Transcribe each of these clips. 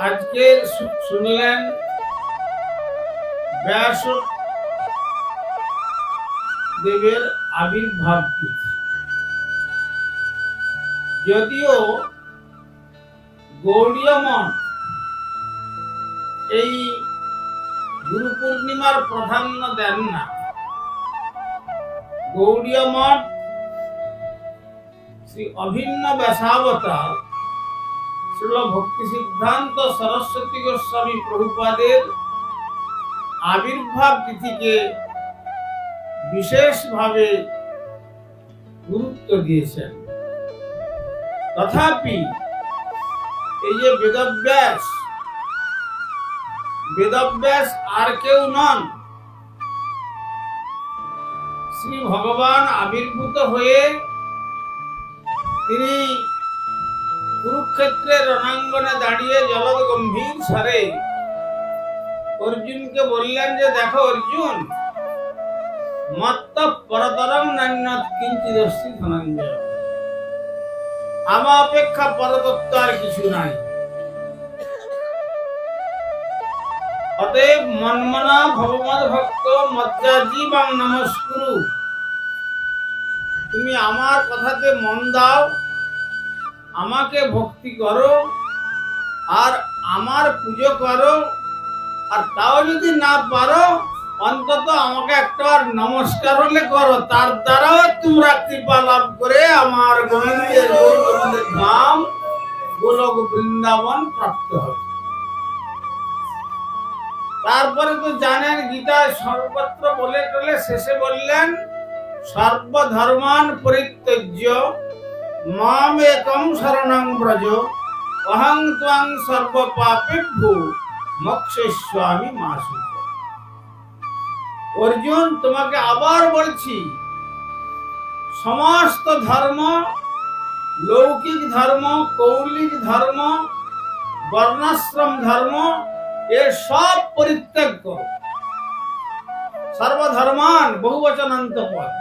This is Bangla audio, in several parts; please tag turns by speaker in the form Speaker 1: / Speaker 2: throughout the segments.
Speaker 1: আজকে শুনলেন ব্যাস দেবের আবির্ভাব তিথি। যদিও গৌড়ীয় মঠ এই গুরু পূর্ণিমার প্রাধান্য দেন না। গৌড়ীয় মঠ শ্রী অভিন্ন ব্যাসাবতার শ্রীল ভক্তি সিদ্ধান্ত সরস্বতী গোস্বামী প্রভুপাদের আবির্ভাব তিথিকে বিশেষভাবে গুরুত্ব দিয়েছেন। তথাপি এই যে বেদব্যাস আর কেউ নন, শ্রী ভগবান আবির্ভূত হয়ে তিনি কুরুক্ষেত্রের রণাঙ্গনে দাঁড়িয়ে জলদ গম্ভীর স্বরে অর্জুনকে বললেন যে দেখো অর্জুন, মত্ত পরতরং নান্যৎ কিঞ্চিদস্তি ধনঞ্জয়, আমার অপেক্ষা পরতত্ত্ব আর কিছু নাই। অতএব মন্মনা ভগবদ ভক্ত মজ্জাজীবং নমস্কুরু, তুমি আমার কথাতে মন দাও, আমাকে ভক্তি করো আর আমার পুজো করো, আর তাও যদি না পারো অন্তত আমাকে একটা নমস্কার হলে করো, তার দ্বারাও তোমরা কৃপা লাভ করে আমার গোবিন্দের ধাম গোলক বৃন্দাবন প্রাপ্ত হবে। তারপরে তো জানেন গীতায় সর্বত্র বলে টলে শেষে বললেন সর্বধর্মান পরিত্যজ্য মাম একম শরণং ব্রজ অহং ত্বং সর্ব পাপেভ্যো মোক্ষয়িষ্যামি মা শুচ। অর্জুন, তোমাকে আবার বলছি, সমস্ত ধর্ম, লৌকিক ধর্ম, কৌলিক ধর্ম, বর্ণাশ্রম ধর্ম, এর সব পরিত্যাগ করো। সর্বধর্মান বহুবচনান্ত পদ।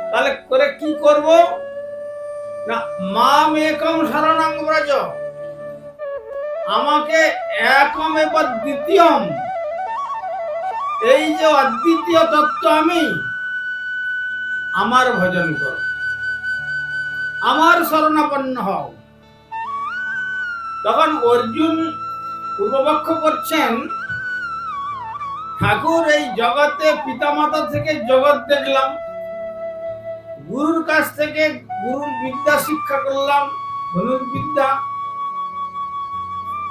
Speaker 1: তাহলে করে কি করব না, মাম একম শরণং ব্রজ, আমাকে একম এবং দ্বিতীয়ম, এই যে অদ্বিতীয় তত্ত্ব আমি, আমার ভজন করো, আমার শরণাপন্ন হও। তখন অর্জুন পূর্বপক্ষ করছেন, ঠাকুর এই জগতে পিতামাতা থেকে জগৎ দেখলাম, গুরুর কাছ থেকে গুরুর বিদ্যা শিক্ষা করলাম, ধনুর্বিদ্যা,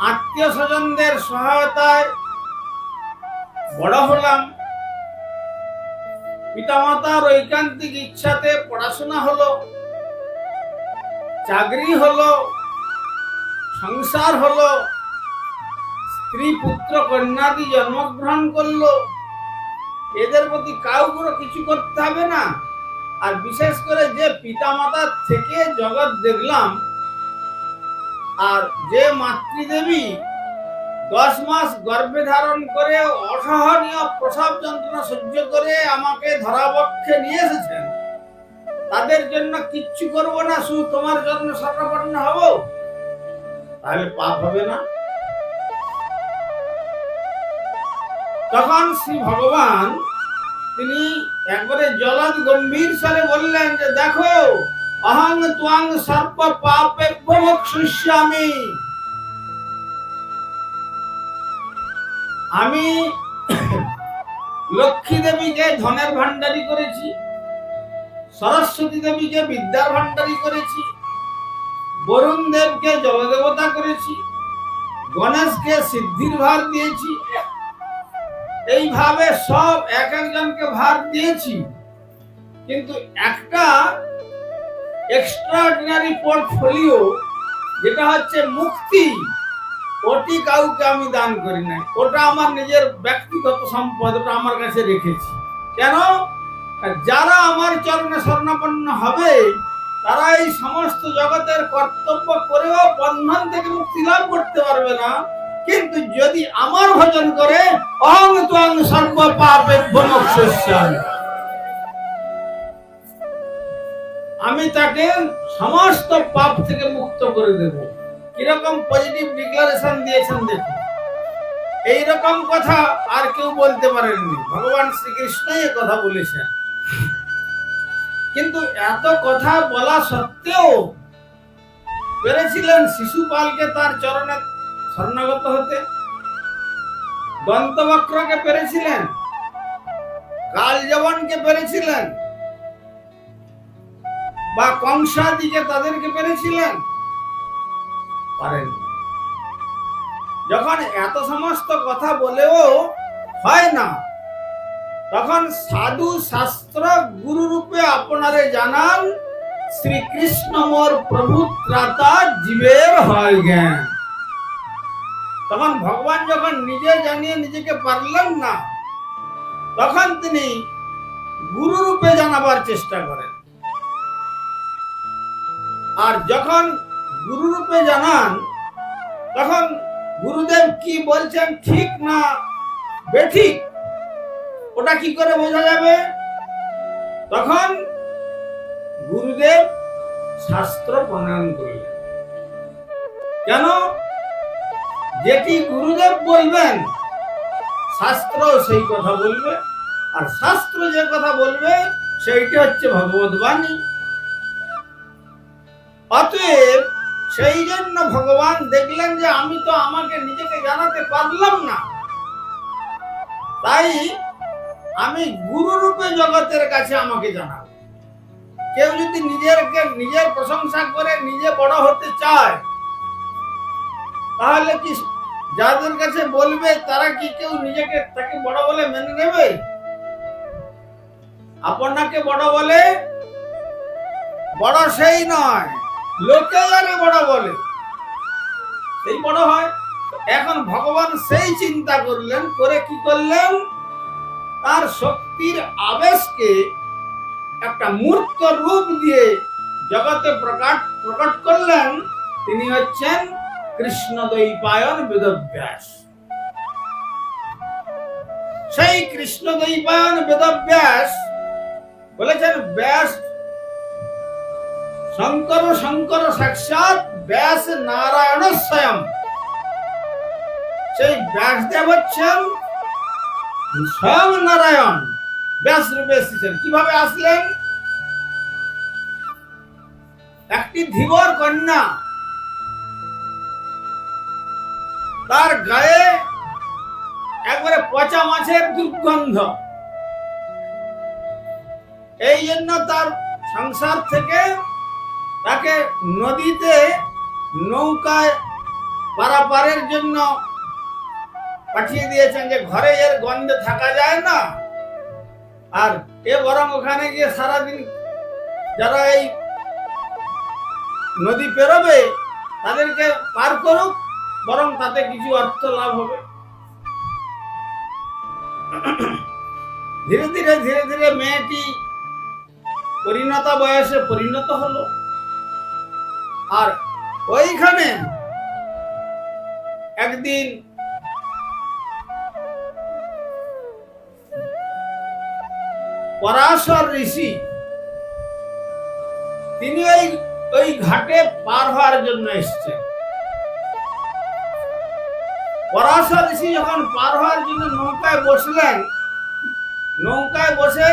Speaker 1: আত্মীয় স্বজনদের সহায়তায় বড় হলাম, পিতামাতার ঐকান্তিক ইচ্ছাতে পড়াশোনা হলো, চাকরি হলো, সংসার হলো, স্ত্রী পুত্র কন্যাদি জন্মগ্রহণ করলো, এদের প্রতি কাউকে কিছু করতে হবে না। আর বিশেষ করে যে পিতামাতার থেকে জগৎ দেখলাম, আর যে মাতৃদেবী 10 মাস গর্ভে ধারণ করে অসহনীয় প্রসব যন্ত্রণা সহ্য করে আমাকে ধরাবক্ষে নিয়ে এসেছেন, তাদের জন্য কিচ্ছু করব না, শুধু তোমার জন্য শরণাপন্ন হব, তাহলে পাপ হবে না? তখন শ্রী ভগবান তিনি একবারে জলদ গম্ভীর স্বরে বললেন যে দেখো, অহং ত্বং সর্ব পাপেভ্যো মোক্ষয়িষ্যামি, আমি লক্ষ্মী দেবীকে ধনের ভান্ডারী করেছি, সরস্বতী দেবীকে বিদ্যার ভান্ডারী করেছি, বরুণ দেবকে জলদেবতা করেছি, গণেশকে সিদ্ধির ভার দিয়েছি, এইভাবে সব এক একজনকে ভার দিয়েছি। কিন্তু একটা এক্সট্রাঅর্ডিনারি পোর্টফোলিও যেটা হচ্ছে মুক্তি, ওটি কাউকে আমি দান করি নাই, ওটা আমার নিজের ব্যক্তিগত সম্পদ, ওটা আমার কাছে রেখেছি। কেন? যারা আমার চরণে শরণাপন্ন হবে তারা এই সমস্ত জগতের কর্তব্য করেও বন্ধন থেকে মুক্তি লাভ করতে পারবে না, কিন্তু যদি আমার ভজন করে অহং ত্বং সর্ব পাপেভ্যো মোক্ষয়িষ্যামি, আমি তাকে সমস্ত পাপ থেকে মুক্ত করে দেব। কিরকম পজিটিভ ডিক্লারেশন দিয়েছেন দেখুন। এইরকম কথা আর কেউ বলতে পারেননি, ভগবান শ্রীকৃষ্ণই এ কথা বলেছেন। কিন্তু এত কথা বলা সত্ত্বেও পেরেছিলেন শিশুপালকে তার চরণে শরণাগত হতে, দন্তবক্রকে পেরেছিলেন, কালযবনকে পেরেছিলেন, বা কংসাদিকে তাদেরকে পেরেছিলেন? পারেন। যখন এত সমস্ত কথা বলেও হয় না, তখন সাধু শাস্ত্র গুরু রূপে আপনারে জানান, শ্রীকৃষ্ণ মোর প্রভু ত্রাতা জীবের হয় জ্ঞান। তখন ভগবান যখন নিজে জানিয়ে নিজেকে পারলেন না, তখন তিনি গুরু রূপে জানাবার চেষ্টা করেন। আর যখন গুরু রূপে জানান, তখন গুরুদেব কি বলছেন ঠিক না বেঠিক ওটা কি করে বোঝা যাবে? তখন গুরুদেব শাস্ত্র প্রণয়ন করলেন। কেন? যেটি গুরুদেব বলবেন শাস্ত্র সেই কথা বলবে, আর শাস্ত্র যে কথা বলবে সেইটি হচ্ছে ভগবত বাণী। অতএব সেই জন্য ভগবান দেখলেন যে আমি তো আমাকে নিজেকে জানাতে পারলাম না, তাই আমি গুরু রূপে জগতের কাছে আমাকে জানাবো। কেউ যদি নিজের প্রশংসা করে নিজে বড় হতে চায়, তাহলে কি যাদের কাছে বলবে তারা কি কেউ নিজেকে তাকে বড় বলে মেনে নেবে? আপনাকে বড় বলে, বড় সেই নয়, লোকে যারে বড় বলে সেই বড় হয়। এখন ভগবান সেই চিন্তা করলেন, করে কি করলেন? তার শক্তির আবেশকে একটা মূর্ত রূপ দিয়ে জগতে প্রকট করলেন। তিনি হচ্ছেন কৃষ্ণদ্বৈপায়ন বেদব্যাস। সেই কৃষ্ণদ্বৈপায়ন বেদব্যাস বলেছেন, ব্যাস শঙ্কর শঙ্কর সাক্ষাৎ ব্যাস নারায়ণ স্বয়ং। সেই ব্যাসদেব হচ্ছেন স্বয়ং নারায়ণ, ব্যাস রূপে এসেছেন। কিভাবে আসলেন? একটি ধীবর কন্যা, তার গায়ে একবারে পচা মাছের দুর্গন্ধ, এই জন্য তার সংসার থেকে তাকে নদীতে নৌকায় পারাপারের জন্য পাঠিয়ে দিয়েছেন, যে ঘরে এর গন্ধে থাকা যায় না, আর এ বরং ওখানে গিয়ে সারাদিন যারা এই নদী পেরোবে তাদেরকে পার করুক, বরং তাতে কিছু অর্থ লাভ হবে। ধীরে ধীরে ধীরে ধীরে মেয়েটি পরিণতা বয়সে পরিণত হলো। আর ওইখানে একদিন পরাশর ঋষি, তিনি ওই ঘাটে পার হওয়ার জন্য এসছেন। পরাশর ঋষি যখন পার হওয়ার জন্য নৌকায় বসলেন, নৌকায় বসে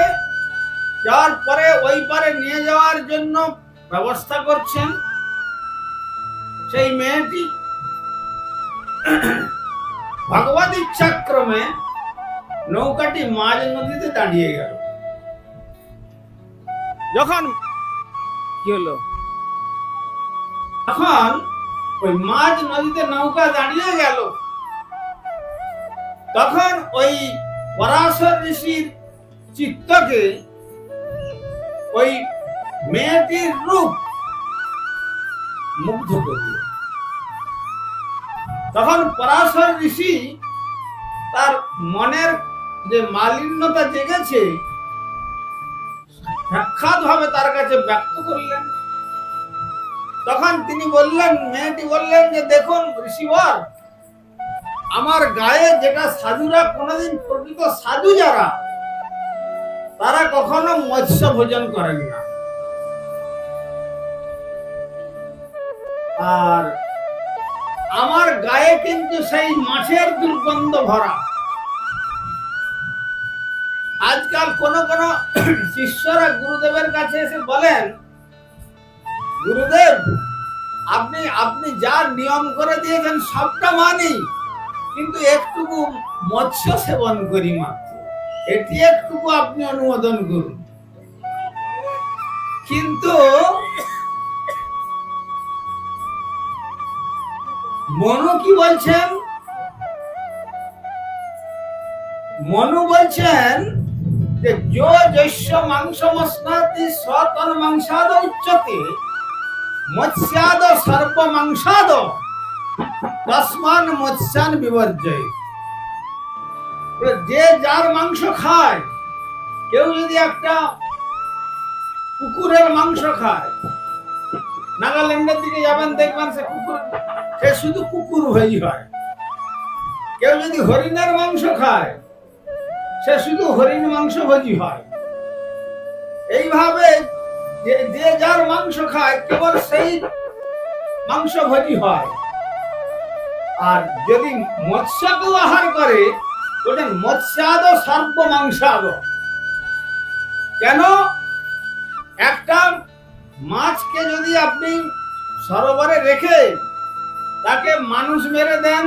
Speaker 1: যাওয়ার পরে ওই পারে নিয়ে যাওয়ার জন্য ব্যবস্থা করছেন, সেই মেয়েটি ভগবত ইচ্ছাক্রমে নৌকাটি মাঝ নদীতে দাঁড়িয়ে গেল। যখন কি হলো, তখন ওই মাঝ নদীতে নৌকা দাঁড়িয়ে গেল, তখন ওই পরাশর ঋষির চিত্তকে ওই মেয়েটির রূপ মুগ্ধ করল। তখন পরাশর ঋষি তার মনের যে মালিন্যতা জেগেছে সাক্ষাৎ ভাবে তার কাছে ব্যক্ত করলেন। তখন তিনি বললেন, মেয়েটি বললেন যে দেখুন ঋষিবর, আমার গায়ে যেটা সাধুরা কোনোদিন, প্রকৃত সাধু যারা, তারা কখনো মৎস্য ভোজন করেন না। আর আমার গায়ে কিন্তু সেই মাছের দুর্গন্ধ ভরা। আজকাল কোন কোন শিষ্যরা গুরুদেবের কাছে এসে বলেন, গুরুদেব আপনি আপনি যা নিয়ম করে দিয়েছেন সবটা মানি, কিন্তু একটুকু মৎস্য সেবন করি মাত্র, এটি একটুকু আপনি অনুমোদন করুন। কিন্তু মনু কি বলছেন? মনু বলছেন যে যো যস্য মাংস মস্নাতি সতন মাংসাদ উচ্চতে মৎস্যাদ সর্ব মাংসাদ তস্মান মৎস্যান বিবর্জয়। যে যার মাংস খায়, কেউ যদি একটা কুকুরের মাংস খায়, নাগাল্যান্ডের দিকে যাবেন দেখবেন সে শুধু কুকুর ভোজি হয়। কেউ যদি হরিণের মাংস খায়, সে শুধু হরিণ মাংস ভোজি হয়। এইভাবে যে যার মাংস খায় কেবল সেই মাংস ভোজি হয়। আর যদি মৎস্যকে আহার করে, ওটা মৎস্যাদ সর্ব মাংসাদ। কেন? একটা মাছকে যদি আপনি সরোবরে রেখে তাকে মানুষ মেরে দেন,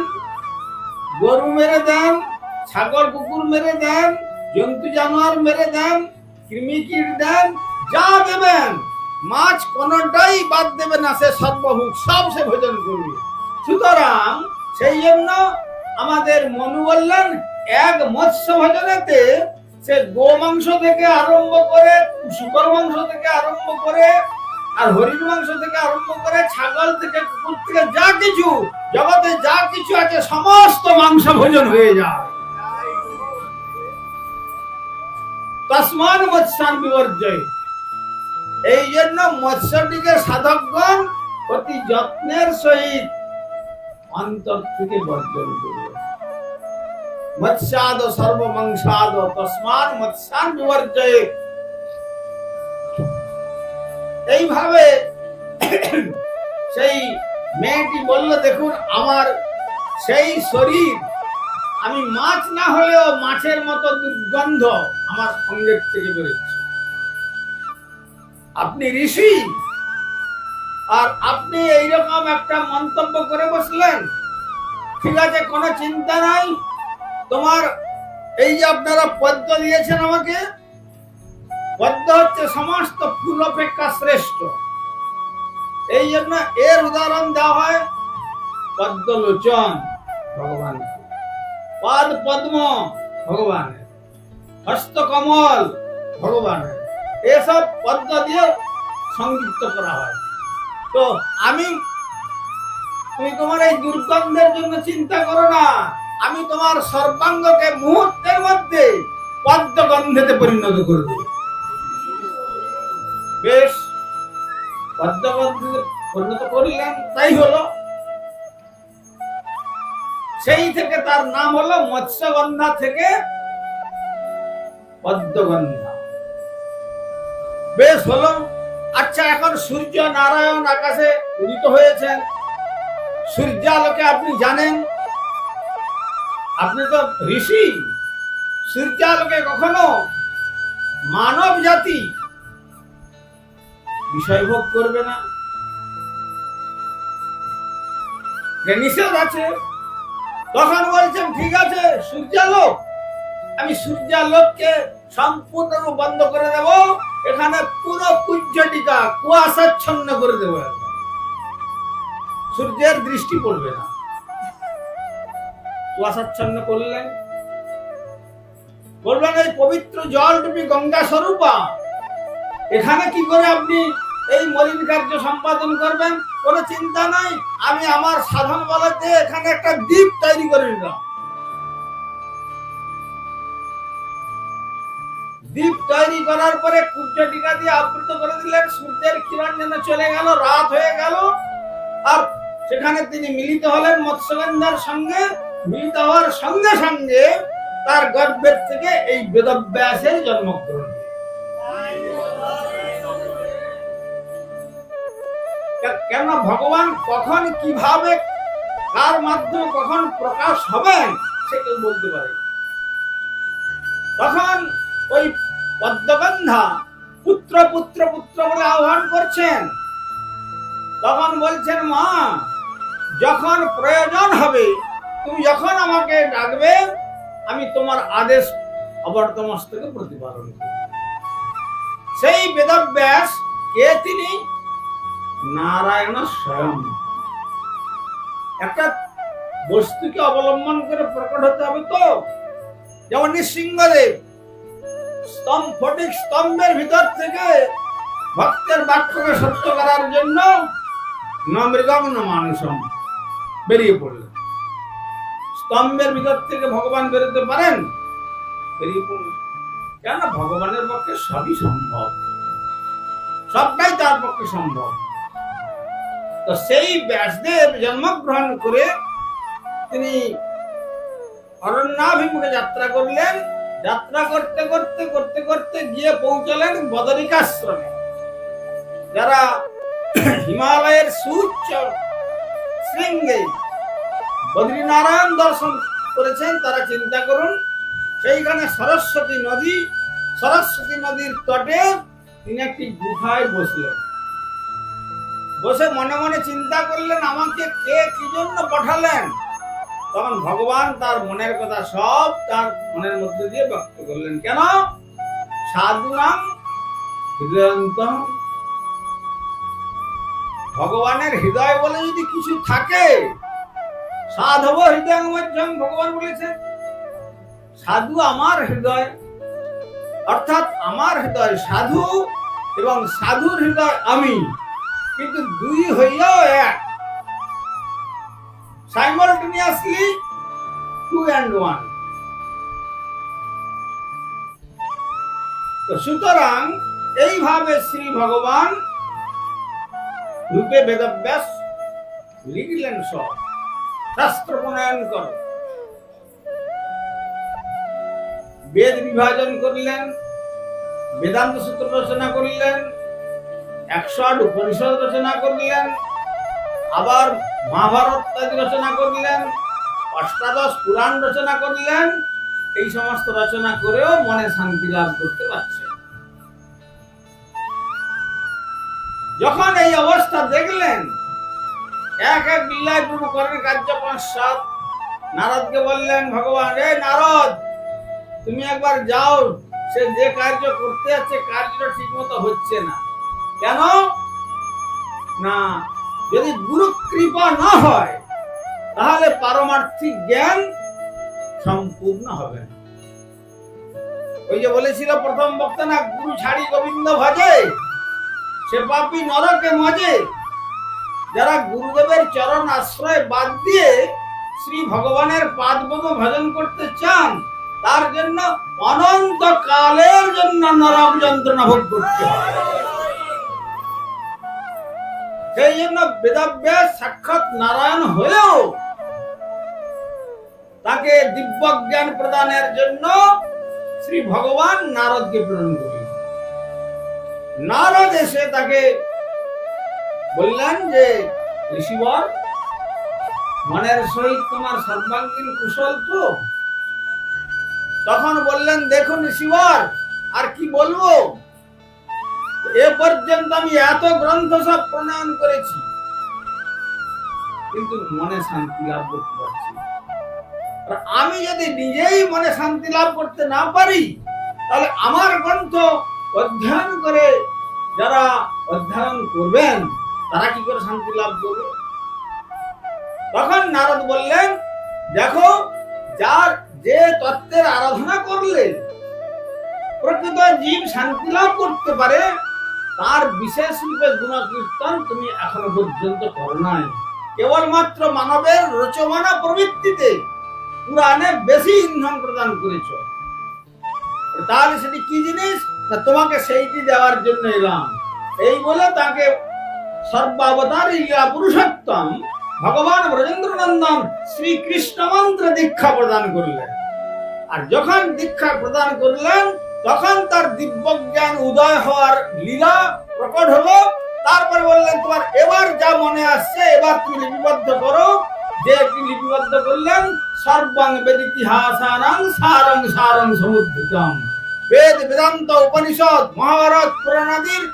Speaker 1: গরু মেরে দেন, ছাগল কুকুর মেরে দেন, জন্তু জানোয়ার মেরে দেন, কৃমিকীট দেন, যা দেবেন, মাছ কোনটাই বাদ দেবে না, সে সর্বভুক, সব সে ভোজন করবে। সুতরাং সেই জন্য আমাদের মনু বললেন, এক মৎস্য ভোজনেতে সে গো মাংস থেকে আরম্ভ করে, শুকর মাংস থেকে আরম্ভ করে, আর হরিণ মাংস থেকে আরম্ভ করে, ছাগল থেকে, কুকুর থেকে, যা কিছু জগতে যা কিছু আছে সমস্ত মাংস ভোজন হয়ে যায়। তস্মান মৎস্যান বিবর্জয়। এই জন্য মৎস্যটিকে সাধকগণ অতি যত্নের সহিত অন্তর থেকে বর্জন করবে। মৎস্যাদ সর্ব মাংসাদ তস্মান মৎস্যান বিবর্জয়। এইভাবে সেই মেয়েটি বলল, দেখুন আমার সেই শরীর, আমি মাছ না হলেও মাছের মতো দুর্গন্ধ আমার সঙ্গের থেকে বেরোচ্ছে। আপনি ঋষি, আর আপনি এইরকম একটা মন্তব্য করে বসলেন। ঠিক আছে, কোনো চিন্তা নাই, তোমার এই যে আপনারা পদ্ম দিয়েছেন আমাকে, পদ্ম হচ্ছে সমস্ত ফুল অপেক্ষা শ্রেষ্ঠ। এই জন্য এর উদাহরণ দেওয়া হয় পদ্মলোচন ভগবান, পাদ পদ্ম ভগবানের, হস্তকমল ভগবানের, এসব পদ্ম দিয়ে সংযুক্ত করা হয়। তো তুমি তোমার এই দুর্গন্ধের জন্য চিন্তা করো না, আমি তোমার সর্বাঙ্গকে মুহূর্তের মধ্যে পদ্মগন্ধেতে পরিণত করে দেব। বেশ, পদ্মগন্ধে পরিণত করলেন, তাই হলো। সেই থেকে তার নাম হলো মৎস্যগন্ধা থেকে পদ্মগন্ধা। বেশ হলো। আচ্ছা, এখন সূর্য নারায়ণ আকাশে উদিত হয়েছেন, সূর্যালোকে আপনি জানেন, আপনি তো ঋষি, সূর্যালোকে কখনো মানব জাতি বিষয়ভোগ করবে না, নিষেধ আছে। তখন বলছেন, ঠিক আছে সূর্যালোক, আমি সূর্যালোককে সম্পূর্ণ বন্ধ করে দেব, এখানে পুরো কুঞ্জটিকা কুয়াশাচ্ছন্ন করে দেব, সূর্যের দৃষ্টি পড়বে না। কুয়াশাচ্ছন্ন করলেন, বলবেন এই পবিত্র জল তুমি গঙ্গা স্বরূপা, এখানে কি করে আপনি এই মলিন কার্য সম্পাদন করবেন? কোনো চিন্তা নাই, আমি আমার সাধন বলতে এখানে একটা দ্বীপ তৈরি করে নিলাম। দ্বীপ তৈরি করার পরে কুঞ্জটিকা দিয়ে আবৃত করে দিলেন, সূর্যের কিরণ যেন চলে গেল, রাত হয়ে গেল, আর সেখানে তিনি মিলিত হলেন মৎস্যগন্ধার সঙ্গে। মিলিত হওয়ার সঙ্গে সঙ্গে তার গর্ভের থেকে এই বেদব্যাসের জন্মগ্রহণ। কেন ভগবান কখন কিভাবে কার মাধ্যমে কখন প্রকাশ হবেন সে কেউ বলতে পারে। তখন ওই পদ্মগন্ধা পুত্র পুত্র পুত্র বলে আহ্বান করছেন। তখন বলছেন, মা যখন প্রয়োজন হবে তুমি যখন আমাকে ডাকবে আমি তোমার আদেশ অবর্তমস্তকে প্রতিপালন করব। সেই বেদব্যাস কে? তিনি নারায়ণ স্বয়ং। একটা বস্তুকে অবলম্বন করে প্রকট হতে হবে তো। যেমন নৃসিংহদেব ফটিক স্তম্ভের ভিতর থেকে ভক্তের বাক্যকে সত্য করার জন্য ন মৃগম ন মানুষম বেরিয়ে পড়লেন। স্তম্ভের ভিতর থেকে ভগবান বেরোতে পারেন? বেরিয়ে পড়লেন। কেন? ভগবানের পক্ষে সবই সম্ভব, সবটাই তার পক্ষে সম্ভব। তো সেই ব্যাসদেব জন্মগ্রহণ করে তিনি অরণ্যাভিমুখে যাত্রা করলেন। যাত্রা করতে করতে করতে করতে গিয়ে পৌঁছলেন বদরিকাশ্রমে। যারা হিমালয়ের সুউচ্চ শৃঙ্গে বদ্রীনারায়ণ দর্শন করেছেন তারা চিন্তা করুন, সেইখানে সরস্বতী নদী, সরস্বতী নদীর তটে তিনি একটি গুহায় বসলেন। বসে মনে মনে চিন্তা করলেন, আমাকে কে কি জন্য পাঠালেন? তখন ভগবান তার মনের কথা সব তার মনের মধ্যে দিয়ে ব্যক্ত করলেন। কেন? সাধুনাম হৃদয়ন্তম। ভগবানের হৃদয় বলে যদি কিছু থাকে, সাধব হৃদয় মধ্যম, ভগবান বলেছেন সাধু আমার হৃদয়, অর্থাৎ আমার হৃদয় সাধু এবং সাধুর হৃদয় আমি, কিন্তু দুই হইয়াও এক, simultaneously 2 and 1। তো সুতরাং এইভাবে শ্রী ভগবান রূপে বেদব্যাস লিখলেন, সব শাস্ত্র প্রণয়ন কর, বেদ বিভাজন করলেন, বেদান্ত সূত্র রচনা করলেন, 108 উপনিষদ রচনা করলেন, আবার মহাভারত আদি রচনা করলেন, অষ্টাদশ পুরাণ রচনা করলেন। এই সমস্ত রচনা করেও মনে শান্তি লাভ করতে পারছেন। যখন এই অবস্থা দেখলেন, এক এক লীলায় পূর্ণ করেন কার্য পশ্চাৎ নারদকে বললেন ভগবান, এ নারদ তুমি একবার যাও, সে যে কার্য করতে যাচ্ছে কার্যটা ঠিক মতো হচ্ছে না। কেন? না, যদি গুরু কৃপা না হয় তাহলে পারমার্থিক জ্ঞান সম্পূর্ণ হবে না। ওই যে বলেছিল প্রথম বক্তা না, গুরু ছাড়ি গোবিন্দ ভজে সে পাপী নরকে মজে। যারা গুরুদেবের চরণ আশ্রয় বাদ দিয়ে শ্রী ভগবানের পাদপদ্ম ভজন করতে চান তার জন্য অনন্ত কালের জন্য নরক যন্ত্রণা ভোগ করতে হয়। সেই জন্য বেদব্যাস সাক্ষাৎ নারায়ণ হলেও তাকে দিব্য জ্ঞান প্রদানের জন্য শ্রী ভগবান নারদকে প্রেরণ করলেন। নারদ এসে তাকে বললেন যে ঋষিবর, মনের সহিত তোমার সর্বাঙ্গীন কুশল তো? তখন বললেন, দেখুন ঋষিবর, আর কি বলবো, এ পর্যন্ত আমি এত গ্রন্থ সব প্রণয়ন করেছি কিন্তু মনে শান্তি লাভ করতে পারছি না। আমি যদি নিজেই মনে শান্তি লাভ করতে না পারি তাহলে আমার গ্রন্থ অধ্যয়ন করে যারা অধ্যয়ন করবেন তারা কি করে শান্তি লাভ করবে? তখন নারদ বললেন, দেখো, যার যে তত্ত্বের আরাধনা করলে প্রকৃত জীব শান্তি লাভ করতে পারে তার বিশেষ রূপে গুণকীর্তন তুমি এখনো পর্যন্ত করো নাই। কেবলমাত্র মানবের রচমানা প্রবৃত্তিতে পুরাণে বেশি ইন্ধন প্রদান করেছ। তাহলে সেটি কি জিনিস না, তোমাকে সেইটি দেওয়ার জন্য এলাম। এই বলে তাকে সর্বাবতার ইয়া পুরুষোত্তম ভগবান ব্রজেন্দ্র নন্দন শ্রীকৃষ্ণ মন্ত্র দীক্ষা প্রদান করলেন। আর যখন দীক্ষা প্রদান করলেন তখন তার দিব্য জ্ঞান উদয় হওয়ার লীলা প্রকট হলো। তারপর বললেন, তোমার এবার যা মনে আসছে এবার তুমি লিপিবদ্ধ করো, যে একটি লিপিবদ্ধ করলেন, সর্বং বেদ ইতিহাসানাং সারং সারং সমুদ্রিতম। বেদ, বেদান্ত, উপনিষদ, মহাভারত, পুরাণ আদির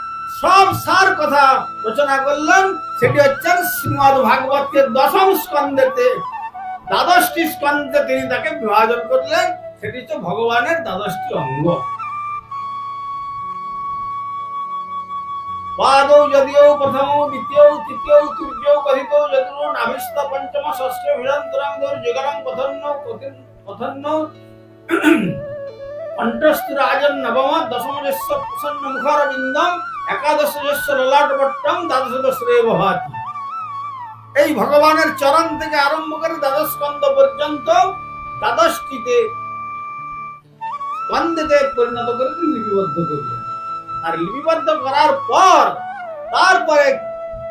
Speaker 1: সব সার কথা রচনা করলেন। সেটি হচ্ছেন শ্রীমদ্ ভাগবতের দশম স্কন্ধেতে, দ্বাদশটি স্কন্ধে তিনি তাকে বিভাজন করলেন। সেটি হচ্ছে ভগবানের দ্বাদশটি অঙ্গ। পাদৌ যদিও প্রথম দ্বিতীয় তৃতীয় তৃতীয় কথিত যদুর নাভিস্থ পঞ্চম ষষ্ঠ ভিড়ান্তরাং যুগলং পথন্ন কণ্ঠস্থ রাজন নবম দশম যস্য প্রসন্ন মুখারবিন্দম একাদশ যস্য ললাটপট্টম দ্বাদশ দশরে ভবাতি। এই ভগবানের চরণ থেকে আরম্ভ করে দ্বাদশ স্কন্ধ পর্যন্ত দ্বাদশটিতে স্কন্ধেতে পরিণত করে তিনি লিপিবদ্ধ করলেন। আর লিপিবদ্ধ করার পর তারপরে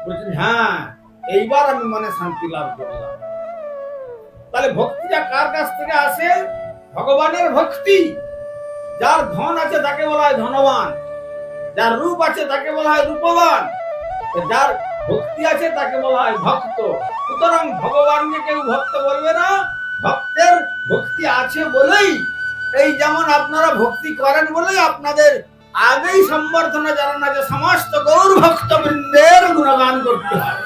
Speaker 1: বলছেন, হ্যাঁ এইবার আমি মনে শান্তি লাভ করলাম। তাহলে ভক্তিটা কার কাছ থেকে আসে? ভগবানের ভক্তি। যার ধন আছে তাকে বলা হয় ধনবান, যার রূপ আছে তাকে বলা হয় রূপবান, যার ভক্তি আছে তাকে বলা হয় ভক্ত। সুতরাং ভগবানকে কেউ ভক্ত বলবে না, ভক্তের ভক্তি আছে বলেই, এই যেমন আপনারা ভক্তি করেন বলেই আপনাদের আগেই সম্বর্ধনা জানানো যে সমস্ত গৌর ভক্তবৃন্দের গুণগান করতে হয়।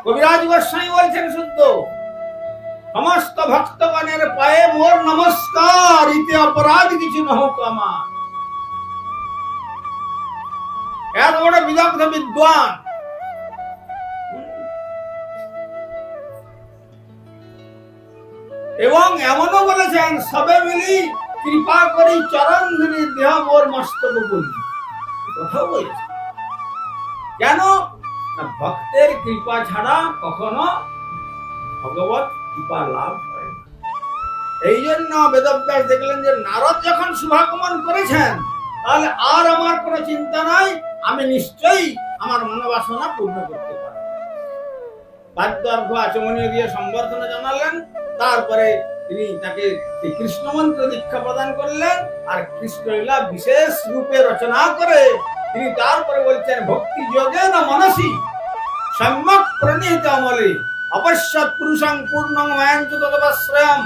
Speaker 1: কবিরাজ গোস্বামী বলছেন শুদ্ধ, সমস্ত ভক্তগণের পায়ে মোর নমস্কার, ইতে অপরাধ কিছু নহক আমার। এত বড় বিদগ্ধ বিদ্বান, এবং এমনও বলেছেন, সবে মিলি কৃপা করি চরণ ধুলি দেহ মোর মস্তক বলি। কথাও বলছে কেন? না, ভক্তের কৃপা ছাড়া কখনো ভগবত কৃপা লাভ হয় না। এই জন্য বেদব্যাস দেখলেন যে নারদ যখন শুভাগমন করেছেন, তাহলে আর আমার কোনো চিন্তা নাই, আমি নিশ্চয়ই আমার মনোবাসনা পূর্ণ করতে পারি। বাদ্য অর্ঘ আচমনীয় দিয়ে সম্বর্ধনা জানালেন। তারপরে তিনি তাকে কৃষ্ণ মন্ত্র দীক্ষা প্রদান করলেন। আর কৃষ্ণলীলা বিশেষ রূপে রচনা করে তিনি তারপরে বলছেন, ভক্তি যোগে না মনসি সম্যক প্রণীত আমলে অপশ্যৎ পুরুষং পূর্ণং মায়াঞ্চ তদবাশ্রয়ম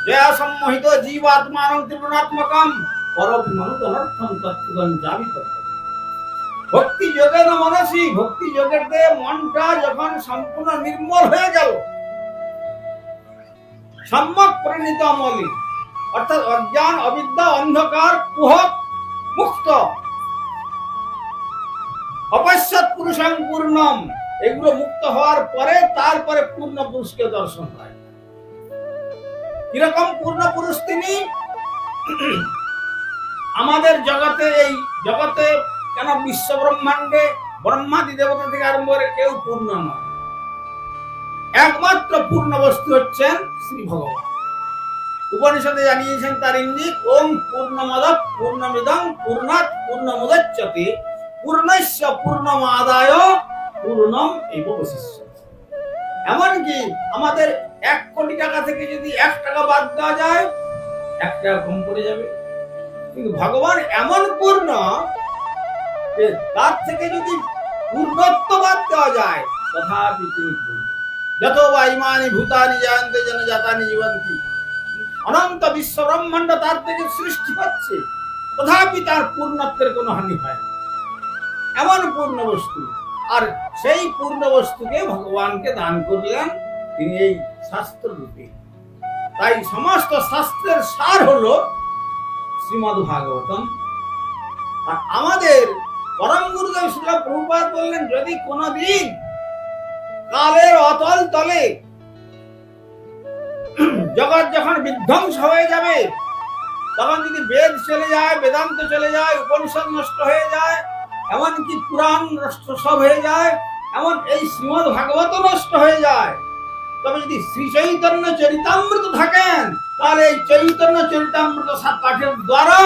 Speaker 1: জয়া সম্মোহিত জীবাত্মানং ত্রিগুণাত্মকম পরবিমনুতনর্থম তত্ত্বং জাবিত। ভক্তি যোগে না মনসি, ভক্তি যোগের দিয়ে মনটা যখন সম্পূর্ণ নির্মল হয়ে গেল, সম্যক প্রণীত আমলে অর্থাৎ অজ্ঞান অবিদ্যা অন্ধকার কুহক মুক্ত, অপশ্যৎ পুরুষং পূর্ণম, এগুলো মুক্ত হওয়ার পরে তারপরে পূর্ণ পুরুষকে দর্শন হয়। কিরকম পূর্ণ পুরুষ তিনি? আমাদের জগতে, এই জগতে কেন বিশ্ব ব্রহ্মাণ্ডে ব্রহ্মাদি দেবতা থেকে আরম্ভ করে কেউ পূর্ণ নয়। একমাত্র পূর্ণ বস্তু হচ্ছেন শ্রী ভগবান। উপনিষদে জানিয়েছেন তার ইঙ্গিত, ওম পূর্ণমদ পূর্ণমিদং পূর্ণাৎ পূর্ণমুদচ্যতে পূর্ণস্য পূর্ণমাদায় পূর্ণম এব বশিষ্যতে। এমনকি আমাদের 1 কোটি টাকা থেকে যদি 1 টাকা বাদ দেওয়া যায়, 1 টাকা কম পড়ে যাবে। কিন্তু ভগবান এমন পূর্ণ যে তার থেকে যদি পূর্ণত্ব বাদ দেওয়া যায়, তথাপি তিনি পূর্ণ। যত বা ইমানি ভূতানি জায়ন্তে যেন জাতানি জীবন্তি, অনন্ত বিশ্ব ব্রহ্মাণ্ড তার থেকে সৃষ্টি হচ্ছে, তথাপি তার পূর্ণত্বের কোনো হানি হয় না। এমন পূর্ণ বস্তু। আর সেই পূর্ণ বস্তুকে ভগবানকে দান করলেন তিনি এই শাস্ত্র রূপে। তাই সমস্ত শাস্ত্রের সার হলো শ্রীমদ্ ভাগবতম। আর আমাদের পরম গুরুদেব শ্রীল প্রভুপাদ বললেন, যদি কোনদিন কালের অতল তলে জগৎ যখন বিধ্বংস হয়ে যাবে, তখন যদি বেদ চলে যায়, বেদান্ত চলে যায়, উপনিষদ নষ্ট হয়ে যায়, এমনকি পুরাণ নষ্ট সব হয়ে যায়, এমন এই শ্রীমদ্ ভাগবত নষ্ট হয়ে যায়, তবে যদি শ্রী চৈতন্য চরিতামৃত থাকেন, তাহলে এই চৈতন্য চরিতামৃত পাঠের দ্বারা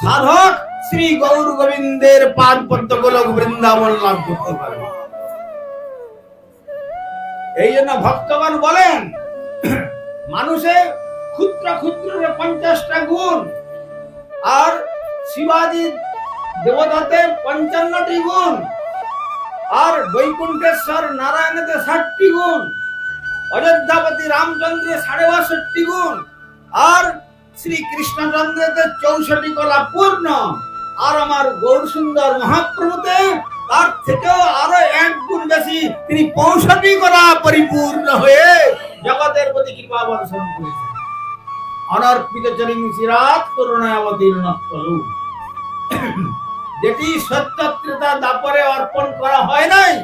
Speaker 1: সাধক শ্রী গৌর গোবিন্দের পাদ পদ্ম গোলক বৃন্দাবন লাভ করতে পারবে। এই জন্য ভক্তগণ বলেন, মানুষের ক্ষুদ্র ক্ষুদ্র 50টা গুণ, আর শিবাজি দেবতাতে 55টি গুণ, আর বৈকুণ্ঠেশ্বর নারায়ণেতে 60 গুণ, অযোধ্যাপতি রামচন্দ্রে 62.5 গুণ, আর শ্রী কৃষ্ণচন্দ্রেতে 64 কলা পূর্ণ, আর আমার গৌরসুন্দর মহাপ্রভুতে তার থেকেও আরো 1 গুণ বেশি, তিনি 65 কলা পরিপূর্ণ হয়ে জগতের প্রতি কৃপা বর্ষণ করেছেন। অনর্পিত চরিং চিরাত করুণায় অবতীর্ণ কলু, যেটি সত্যত্রিতা দাপরে অর্পণ করা হয় নাই,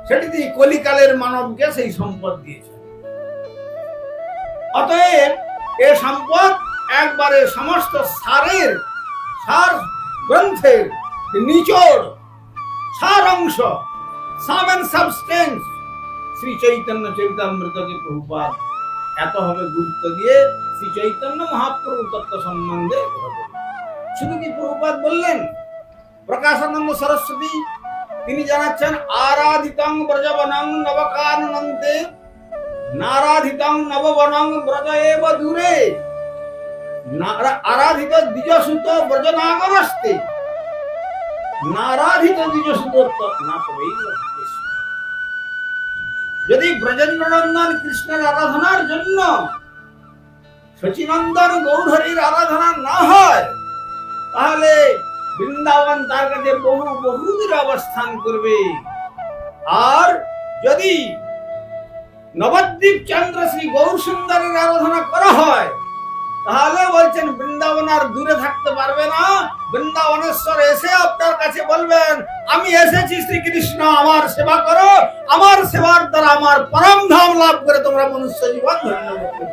Speaker 1: সেটি তিনি কলিকালের মানবকে সেই সম্পদ দিয়েছেন। অতএব এ সম্পদ একবারে সমস্ত সার গ্রন্থের নিচড়, সার অংশ, সাম এন্ড সাবস্টেন্স শ্রী চৈতন্য চরিতামৃতকে প্রভুপাদ এতভাবে গুরুত্ব দিয়ে শ্রী চৈতন্য মহাপ্রভু তত্ত্ব সম্বন্ধে শুধু কি প্রভুপাদ বললেন? প্রকাশানন্দ সরস্বতী তিনি জানাচ্ছেন, আরাধিতং ব্রজবনং নবকাননন্তে নারাধিতং নববনং ব্রজ এব দূরে আরাধিত দ্বিজসুত ব্রজনাগরস্তে নারাধিত দ্বিজসুত না তবেই। যদি ব্রজেন্দ্রনন্দন কৃষ্ণের আরাধনার জন্য শচীনন্দন গৌরহরির আরাধনা না হয়, তাহলে বৃন্দাবন তার কাছে বহুদূর অবস্থান করবে। আর যদি নবদ্বীপ চন্দ্র শ্রী গৌর সুন্দরের আরাধনা করা হয়, তাহলে বলছেন বৃন্দাবন আর দূরে থাকতে পারবে না। বৃন্দাবনেশ্বর এসে আপনার কাছে বলবেন, আমি এসেছি শ্রীকৃষ্ণ, আমার সেবা করো, আমার সেবার দ্বারা আমার পরম ধাম লাভ করে তোমরা মনুষ্য জীবন ধন্য করতে।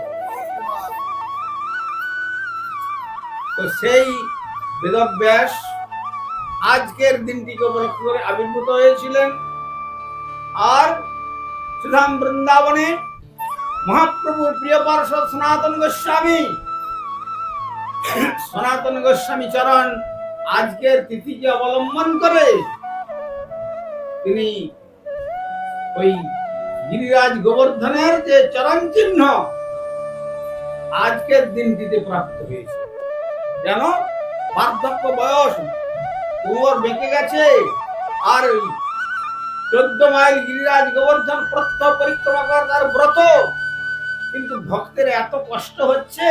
Speaker 1: তো সেই বেদব্যাস আজকের দিনটিকে উপলক্ষ করে আবির্ভূত হয়েছিলেন। আর সুধাম বৃন্দাবনে মহাপ্রভুর প্রিয় পার্ষদ সনাতন গোস্বামী চরণ আজকের তিথিকে অবলম্বন করে তিনি ওই গিরিরাজ গোবর্ধনের যে চরণ চিহ্ন আজকের দিনটিতে প্রাপ্ত হয়েছে। যেন বার্ধক্য বয়স, কোমর বেঁকে গেছে, আর 14 মাইল গিরিরাজ গোবর্ধন প্রত্যহ পরিক্রমা করার ব্রত, কিন্তু ভক্তের এত কষ্ট হচ্ছে,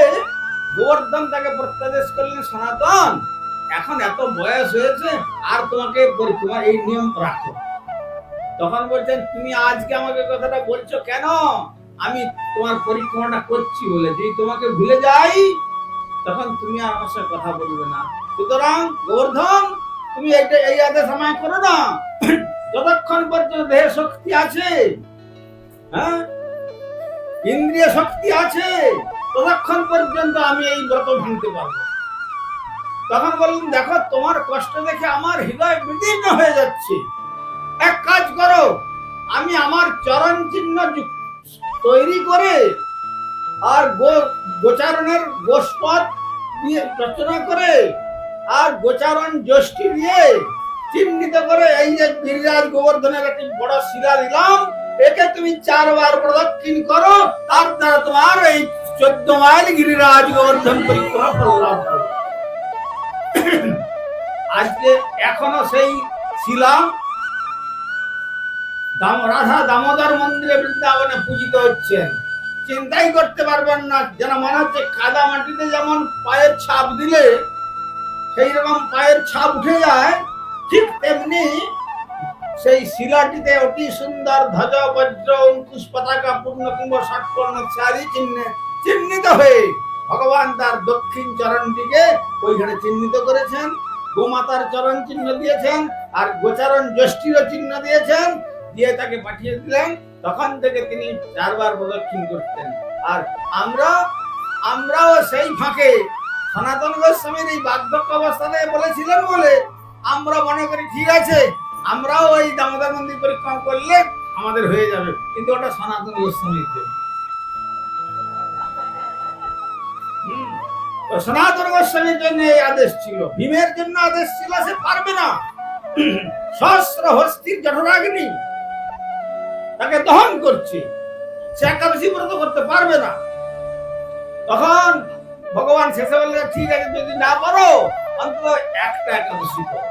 Speaker 1: গোবর্ধন তাকে প্রত্যাদেশ করলেন, সনাতন এখন এত বয়স হয়েছে, আর তোমাকে পরিক্রমা এই নিয়ম রাখো। তখন বলছেন, তুমি আজকে আমাকে কথাটা বলছো কেন? আমি তোমার পরিক্রমাটা করছি বলে, যদি তোমাকে ভুলে যাই তখন তুমি আর আমার সাথে কথা বলবে না। সুতরাং গোবর্ধন, তুমি এই আদেশ আমায় করো না, যতক্ষণ পর্যন্ত দেহে শক্তি আছে, হ্যাঁ ইন্দ্রিয় শক্তি আছে, ততক্ষণ পর্যন্ত আমি এই ব্রত ভাঙতে পারবো। তখন বললেন, দেখো তোমার কষ্ট দেখে আমার হৃদয় বিদীর্ণ হয়ে যাচ্ছে, এক কাজ করো, আমি আমার চরণ চিহ্ন তৈরি করে আর গোচারণের গোষ্পদ দিয়ে রচনা করে আর গোচারণ যষ্টি দিয়ে চিহ্নিত করে এই যে গিরিরাজ গোবর্ধনের একটি বড় শিলা দিলাম, একে তুমি 4 বার প্রদক্ষিণ করো, তার দ্বারা তোমার এই 14 মাইল গিরিরাজ গোবর্ধন পরিক্রমা করলাম। আজকে এখনো সেই শিলা রাধা দামোদর মন্দিরে বৃন্দাবনে পূজিত হচ্ছেন। চিন্তাই করতে পারবেন না, যেন মনে হচ্ছে কাদা মাটিতে যেমন পায়ের ছাপ দিলে সেই রকম পায়ের ছাপ উঠে যায়, ঠিক তেমনি সেই শিলাটিতে অতি সুন্দর ধ্বজ বজ্র অঙ্কুশ পতাকা পূর্ণ কুম্ভ ষটকর্ণ চারি চিহ্নে চিহ্নিত হয়ে ভগবান তার দক্ষিণ চরণটিকে ওইখানে চিহ্নিত করেছেন, গোমাতার চরণ চিহ্ন দিয়েছেন, আর গোচারণ যষ্টিরও চিহ্ন দিয়েছেন, দিয়ে তাকে পাঠিয়ে দিলেন। তখন থেকে তিনি 4 বার প্রদক্ষিণ করতেন। আর আমরাও সেই ফাঁকে সনাতন গোস্বামীর এই বার্ধক্য অবস্থানে বলেছিলেন বলে আমরা মনে করি ঠিক আছে, আমরাও ওই দামোদর মন্দির পরিক্রমা করলে আমাদের হয়ে যাবে, কিন্তু ওটা সনাতন গোস্বামীর জন্য। সনাতন গোস্বামীর জন্য এই আদেশ ছিল, ভীমের জন্য আদেশ ছিল সে পারবে না, সহস্র হস্তির জঠরাগ্নি তাকে দহন করছে, সে একাদশী ব্রত করতে পারবে না। তখন ভগবান শেষে বললেন, ঠিক আছে যদি না পারো অন্তত একটা একাদশী করো।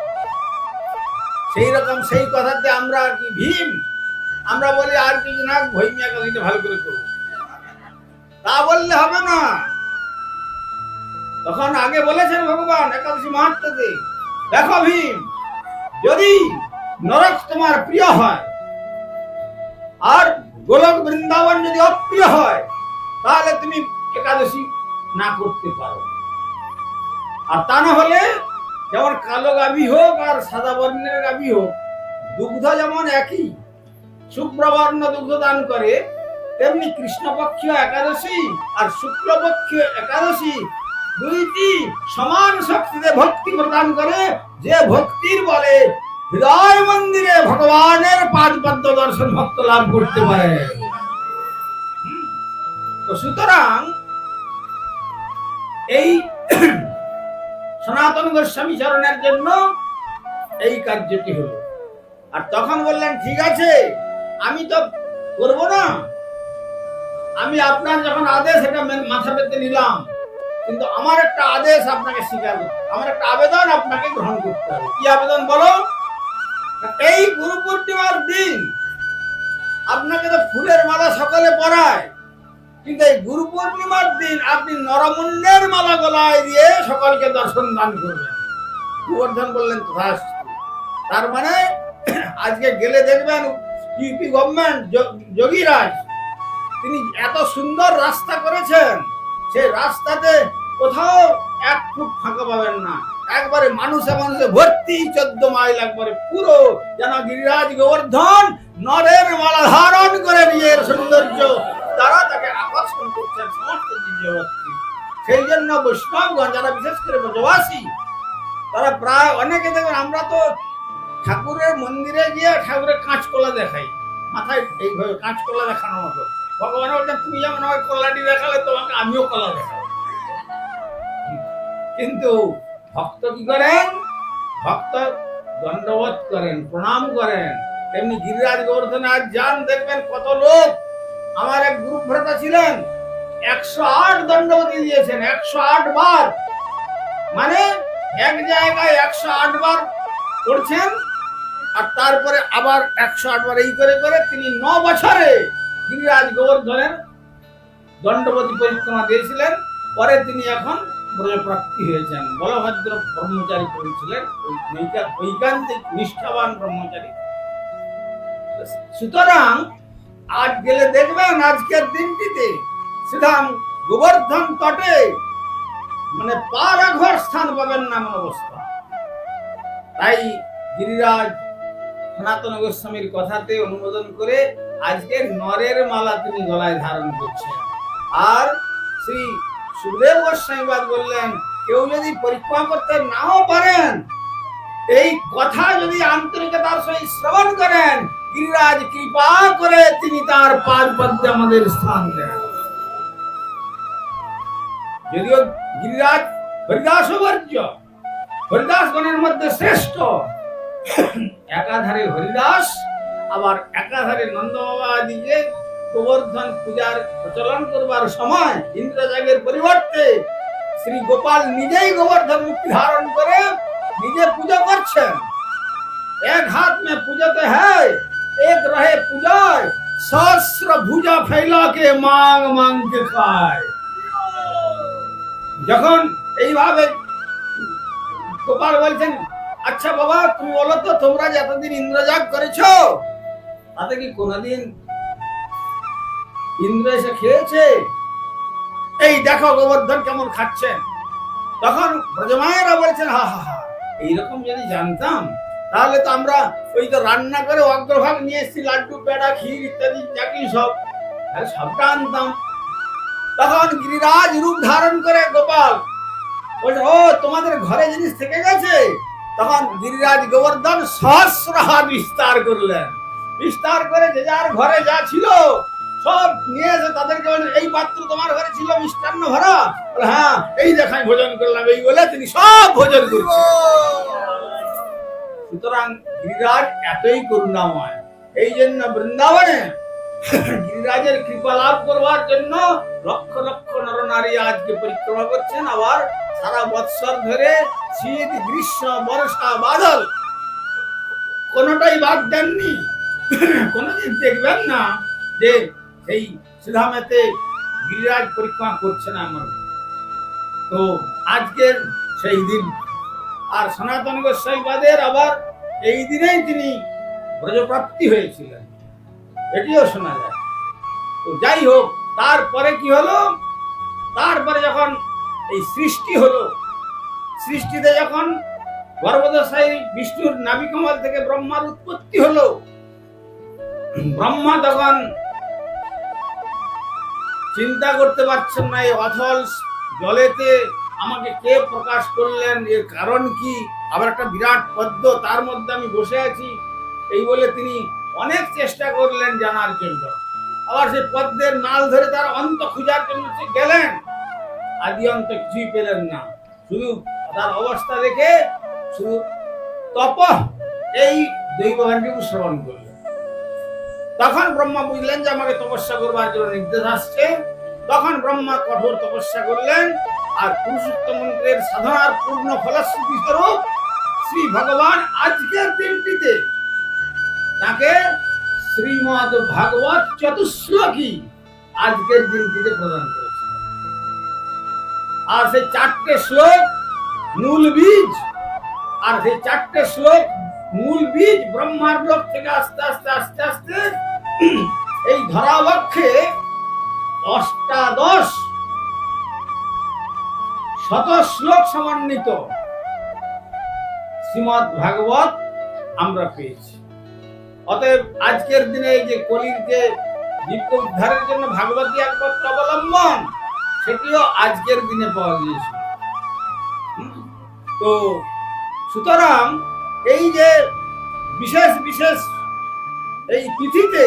Speaker 1: সেই রকম সেই কথাতে আমরা কি ভীম, আমরা বলি আর কিছু না, ভৈমি একাদশীটা ভালো করে করবো, তা বললে হবে না। তখন আগে বলেছেন ভগবান একাদশী মাহাত্ম্যতে, দেখো ভীম, যদি নরক তোমার প্রিয় হয় আর গোলক বৃন্দাবন যদি অপ্রিয় হয়, তাহলে তুমি একাদশী না করতে পারো। আর তা না হলে যেমন কালো গাভী হোক আর সাদা বর্ণের গাভী হোক, দুগ্ধ যেমন একই, শুভ্রবর্ণ দুগ্ধ দান করে, তেমনি কৃষ্ণপক্ষীয় একাদশী আর শুক্লপক্ষীয় একাদশী দুইটি সমান শক্তিতে ভক্তি প্রদান করে, যে ভক্তির বলে হৃদয় মন্দিরে ভগবানের পাদ পদ্ম দর্শন ভক্ত লাভ করতে পারে। তো সুতরাং এই সনাতন গোস্বামী চরণের জন্য এই কার্যটি হলো। আর তখন বললেন ঠিক আছে, আমি তো করবো না, আমি আপনার যখন আদেশ এটা মাথা পেতে নিলাম, কিন্তু আমার একটা আদেশ আপনাকে স্বীকার করতে, আমার একটা আবেদন আপনাকে গ্রহণ করতে হবে। কি আবেদন বলো? এই গুরু পূর্ণিমার দিন আপনাকে তো ফুলের মালা সকালে পরায়, কিন্তু এই গুরু পূর্ণিমার দিন আপনি নরমুন্ডের মালা গলায় দিয়ে সকলকে দর্শন দান করবেন। গোবর্ধন বললেন তথাস্তু। তার মানে আজকে গেলে দেখবেন ইউপি গভর্নমেন্ট যোগীরাজ তিনি এত সুন্দর রাস্তা করেছেন, সেই রাস্তাতে কোথাও এক ফুট ফাঁকা পাবেন না, একবারে মানুষে মানুষে ভর্তি, 14 মাইল একবারে পুরো, যেন গিরিরাজ গোবর্ধন নরের মালা ধারণ করে নিজের সৌন্দর্য তারা তাকে আকর্ষণ করছেন সমস্ত জীবজগৎকে। সেই জন্য বৈষ্ণবগণ যারা বিশেষ করে ব্রজবাসী, তারা প্রায় অনেকে দেখবেন, আমরা তো ঠাকুরের মন্দিরে গিয়ে ঠাকুরের কাঁচকলা দেখাই, মাথায় এইভাবে কাঁচকলা দেখানোর মতো। ভগবান বলছেন তুমি যেমন আমার কলাটি দেখালে, তোমাকে আমিও কলা দেখাবো। কিন্তু ভক্ত কি করেন? ভক্ত দণ্ডবোধ করেন, প্রণাম করেন। তেমনি গিরিরাজ গোবর্ধন আজ যান, দেখবেন কত লোক। আমার এক গ্রুপ ভ্রাতা ছিলেন, 108 দণ্ডবতী দিয়েছেন, 108 বার, মানে এক জায়গায় 108 বার করছেন, আর তারপরে আবার 108 বার এই করে করে তিনি 9 বছরে গিরিরাজ গোবর্ধনের দণ্ডবতী পরিক্রমা দিয়েছিলেন। পরে তিনি এখন ব্রজপ্রাপ্তি হয়েছেন, বলভদ্র ব্রহ্মচারী করেছিলেন, ঐকান্তিক নিষ্ঠাবান ব্রহ্মচারী। সুতরাং আজ গেলে দেখবেন আজকের দিনটিতে সিধাম গোবর্ধন তটে মানে পা রাখবার স্থান পাবেন না এমন অবস্থা। তাই গিরিরাজ সনাতন গোস্বামীর কথাতে অনুমোদন করে আজকে নরের মালা তিনি গলায় ধারণ করছেন। আর শ্রী সুখদেব গোস্বামীবাদ বললেন, কেউ যদি পরিক্রমা করতে নাও পারেন, এই কথা যদি আন্তরিকতার সহিত শ্রবণ করেন, গিরিরাজ কৃপা করে তিনি তার পাদ পদ্মে আমাদের স্থান দেন। যদিও গিরিরাজ হরিদাস বর্জ্য, হরিদাস গণের মধ্যে শ্রেষ্ঠ, একাধারে হরিদাস আবার একাধারে নন্দ বাবা দিকে গোবর্ধন পূজার প্রচলন করবার সময় ইন্দ্রজাগের পরিবর্তে শ্রী গোপাল নিজেই গোবর্ধন মুক্তি ধারণ করে নিজে পূজা করছেন। এক হাত মে पूजते हैं, एक रहे पूजाय, सहस्र भुजा फैला के मांग मांग के खाए। যখন এইভাবে গোপাল বলছেন, আচ্ছা বাবা তুমি বলো তো, তোমরা যে এতদিন ইন্দ্রজাগ করেছো, তাতে কি কোনদিন ইন্দ্র এসে খেয়েছে? এই দেখো গোবর্ধন কেমন খাচ্ছেন। তখন ব্রজমায়েরা বলছেন, হা হা হা, এইরকম যদি জানতাম তাহলে তো আমরা ওই তো রান্না করে অগ্রভাগ নিয়ে এসেছি, লাড্ডু পেড়া ক্ষীর ইত্যাদি চাকি সবটা আনতাম। তখন গিরিরাজ রূপ ধারণ করে গোপাল বলছে, ও তোমাদের ঘরে জিনিস থেকে গেছে। তখন গিরিরাজ গোবর্ধন সহস্র হাত বিস্তার করলেন, বিস্তার করে যে যার ঘরে যা ছিল সব নিয়ে এসে তাদেরকে বললেন, এই পাত্র তোমার ঘরে ছিল মিষ্টান্ন ভরা? হ্যাঁ, এই দেখাই ভোজন করলাম। এই বলে তিনি সব ভোজন করছেন। সুতরাং গিরিরাজ এতই করুণাময়। এই জন্য বৃন্দাবনে গিরিরাজের কৃপা লাভ করবার জন্য লক্ষ লক্ষ নরনারী আজকে পরিক্রমা করছেন। আবার সারা বৎসর ধরে শীত, গ্রীষ্ম, বর্ষা, বাদল কোনোটাই বাদ দেননি। কোনোদিন দেখবেন না যে সেই শ্রীধামেতে গিরিরাজ পরিক্রমা করছে না আমার। তো আজকের সেই দিন, আর সনাতন গোস্বামীবাদের আবার এই দিনেই তিনি ব্রজপ্রাপ্তি হয়েছিলেন, এটিও শোনা যায়। তো যাই হোক, তারপরে কি হলো, তারপরে যখন এই সৃষ্টি হলো, সৃষ্টিতে যখন গর্ভদশায় বিষ্ণুর নাভিকমল থেকে ব্রহ্মার উৎপত্তি হলো, ব্রহ্মা তখন চিন্তা করতে পারছেন না, এই অথল জলেতে আমাকে কে প্রকাশ করলেন, এর কারণ কি, আবার একটা বিরাট পদ্ম, তার মধ্যে আমি বসে আছি, এই বলে তিনি অনেক চেষ্টা করলেন জানার জন্য। আবার সেই পদ্মের নাল ধরে তার অন্ত খোঁজার জন্য সে গেলেন, আদি অন্ত কিছুই পেলেন না, শুধু তার অবস্থা দেখে শুধু তপ এই দৈবগানটুকু শ্রবণ করলেন। তখন ব্রহ্মা বুঝলেন যে আমাকে তপস্যা করবার জন্য নির্দেশ আসছে। তখন ব্রহ্মা কঠোর তপস্যা করলেন, আর পুরুষোত্তম মন্ত্রের সাধনার পূর্ণ ফলশ্রুতি স্বরূপ শ্রী ভগবান আজকের দিনটিতে তাকে শ্রীমদ ভাগবত চতুশ্লোকী আজকের দিনটিতে প্রদান করেছে। আর সেই 4টে শ্লোক মূল বীজ, আর সেই 4টে শ্লোক মূল বীজ ব্রহ্মার লোক থেকে আস্তে আস্তে আস্তে আস্তে এই ধরাবক্ষে অষ্টাদশ শত শ্লোক সমন্বিত শ্রীমদ ভাগবত আমরা পেয়েছি। অতএব আজকের দিনে এই যে কলির যে জীবকে উদ্ধারের জন্য ভাগবতী একমাত্র অবলম্বন, সেটিও আজকের দিনে পাওয়া গিয়েছে। তো সুতরাং এই যে বিশেষ বিশেষ এই তিথিতে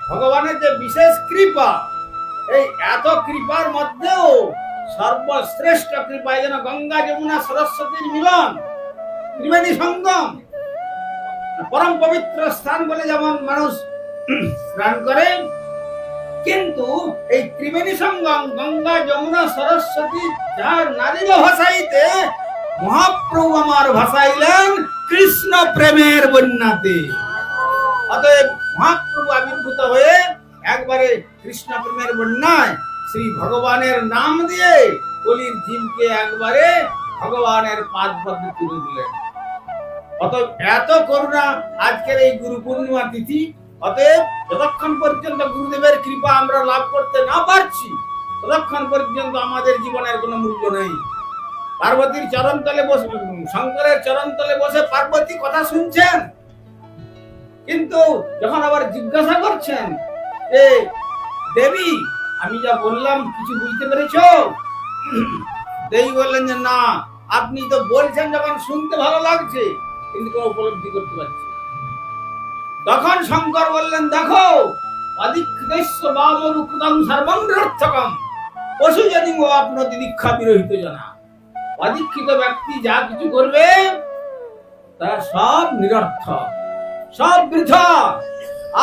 Speaker 1: ভগবানের যে বিশেষ কৃপা, এই এত কৃপার মধ্যেও সর্বশ্রেষ্ঠ কৃপা যেন গঙ্গা যমুনা সরস্বতীর মিলন, ত্রিবেণী সঙ্গম, পরম পবিত্র স্থান বলে যেমন মানুষ স্নান করে, কিন্তু এই ত্রিবেণী সঙ্গম গঙ্গা যমুনা সরস্বতী যার নারীর ভাষাইতে মহাপ্রভু আমার ভাষাইলেন কৃষ্ণ প্রেমের বন্যাতে। অতএব মহাপ্রভু আবির্ভূত হয়ে একবারে কৃষ্ণ প্রেমের বন্যায় শ্রী ভগবানের নাম দিয়ে কলির জীবকে একবারে ভগবানের পাদ পদ্মে তুলে দিলেন। অতএব এত করুণা আজকের এই গুরু পূর্ণিমা তিথি। অতএব যতক্ষণ পর্যন্ত গুরুদেবের কৃপা আমরা লাভ করতে না পারছি, ততক্ষণ পর্যন্ত আমাদের জীবনের কোনো মূল্য নেই। পার্বতীর চরণতলে বসে, শঙ্করের চরণতলে বসে পার্বতী কথা শুনছেন, কিন্তু যখন আবার জিজ্ঞাসা করছেন যে দেবী আমি যা বললাম কিছু বুঝতে পেরেছো, দেবী বললেন যে না, আপনি তো বলছেন যখন শুনতে ভালো লাগছে, কিন্তু কোনো উপলব্ধি করতে পারছি। তখন শঙ্কর বললেন দেখো, অধিকৃতস্য বাবরুক্তং সর্বং নিরর্থকম পশু যদি আপনতি দীক্ষা বিরহিত জানা। অধিকৃত ব্যক্তি যা কিছু করবে তার সব নিরর্থক, সব বৃথা,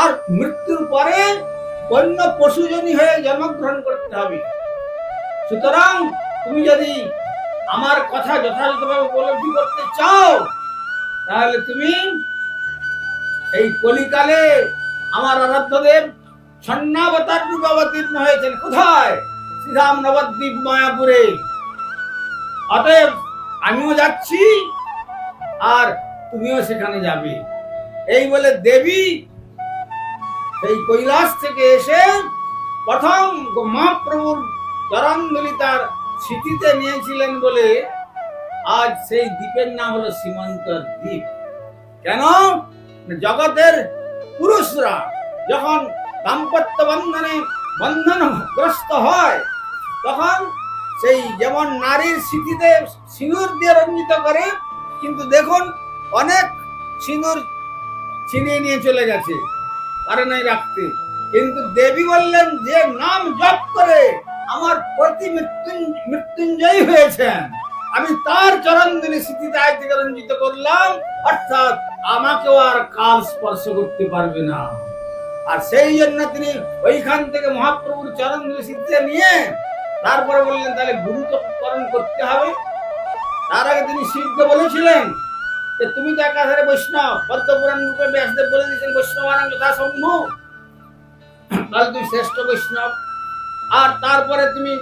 Speaker 1: আর মৃত্যুর পরে অন্য পশুজনী হয়ে জন্মগ্রহণ করতে হবে। সুতরাং তুমি যদি আমার কথা যথাযথভাবে উপলব্ধি করতে চাও, তাহলে তুমি এই কলিকালে আমার আরাধ্যদেব স্বর্ণাবতার রূপে অবতীর্ণ হয়েছেন। কোথায়? শ্রীধাম নবদ্বীপ মায়াপুরে। অতএব আমিও যাচ্ছি আর তুমিও সেখানে যাবে। এই বলে দেবী সেই কৈলাস থেকে এসে প্রথম মহাপ্রভুর চরণধুলি তার স্মৃতিতে নিয়েছিলেন বলে আজ সেই দ্বীপের নাম হলো সীমান্তর দ্বীপ। কেন? জগতের পুরুষরা যখন দাম্পত্য বন্ধনে বন্ধনগ্রস্ত হয়, তখন সেই যেমন নারীর স্মৃতিতে সিঁদুর দিয়ে রঞ্জিত করে, কিন্তু দেখুন অনেক সিঁদুর ছিনিয়ে নিয়ে চলে গেছে, পারে নাই রাখতে। কিন্তু দেবী বললেন যে নাম জপ করে আমার প্রতি মৃত্যুঞ্জয়ী হয়েছেন, আমি তার চরণধুলি স্মৃতিতে আজ থেকে রঞ্জিত করলাম, অর্থাৎ আমাকেও আর কাল স্পর্শ করতে পারবে না। আর সেই জন্য তিনি ওইখান থেকে মহাপ্রভুর চরণধুলি স্মৃতিতে নিয়ে তারপরে বললেন তাহলে গুরুত্বকরণ করতে হবে। তার আগে তিনি শিবকে বলেছিলেন যে তুমি তো একাধারে বৈষ্ণব, পদ্মপুরাণ রূপে ব্যাসদেব বলে দিয়েছেন বৈষ্ণবানাং যথা সম্ভু, তাহলে তুমি শ্রেষ্ঠ বৈষ্ণব। আর তারপরে তুমি